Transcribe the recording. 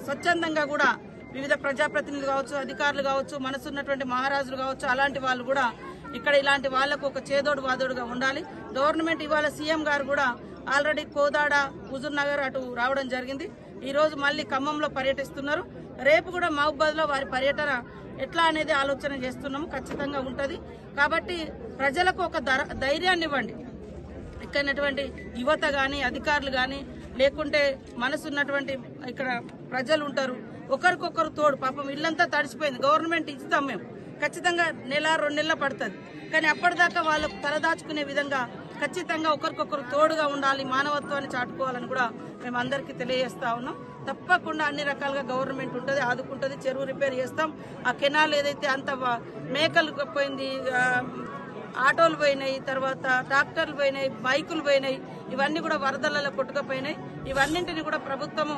స్వచ్ఛందంగా కూడా వివిధ ప్రజాప్రతినిధులు కావచ్చు, అధికారులు కావచ్చు, మనసున్నటువంటి మహారాజులు కావచ్చు, అలాంటి వాళ్ళు కూడా ఇక్కడ ఇలాంటి వాళ్లకు ఒక చేదోడు వాదోడుగా ఉండాలి. గవర్నమెంట్ ఇవాళ సీఎం గారు కూడా ఆల్రెడీ కోదాడ, హుజూర్ నగర్ అటు రావడం జరిగింది. ఈ రోజు మళ్ళీ ఖమ్మంలో పర్యటిస్తున్నారు. రేపు కూడా మహబూబాద్ లో వారి పర్యటన ఎట్లా అనేది ఆలోచన చేస్తున్నాము. ఖచ్చితంగా ఉంటది. కాబట్టి ప్రజలకు ఒక ధైర్యాన్ని ఇవ్వండి. ఇక్కడటువంటి యువత గాని, అధికారులు గాని, లేకుంటే మనసున్నటువంటి ఇక్కడ ప్రజలు ఉంటారు. ఒకరికొకరు తోడు. పాపం ఇల్లంతా తడిసిపోయింది. గవర్నమెంట్ ఇస్తాం మేము, ఖచ్చితంగా నెల 2 నెలలు పడుతుంది. కానీ అప్పటిదాకా వాళ్ళకు తలదాచుకునే విధంగా ఖచ్చితంగా ఒకరికొకరు తోడుగా ఉండాలి, మానవత్వాన్ని చాటుకోవాలని కూడా మేము అందరికీ తెలియజేస్తా ఉన్నాం. తప్పకుండా అన్ని రకాలుగా గవర్నమెంట్ ఉంటుంది, ఆదుకుంటుంది. చెరువు రిపేర్ చేస్తాం. ఆ కెనాల్ ఏదైతే అంత మేకలు పోయింది, ఆటోలు పోయినాయి, తర్వాత ట్రాక్టర్లు పోయినాయి, బైకులు పోయినాయి, ఇవన్నీ కూడా వరదలలో కొట్టుకుపోయినాయి. ఇవన్నింటినీ కూడా ప్రభుత్వము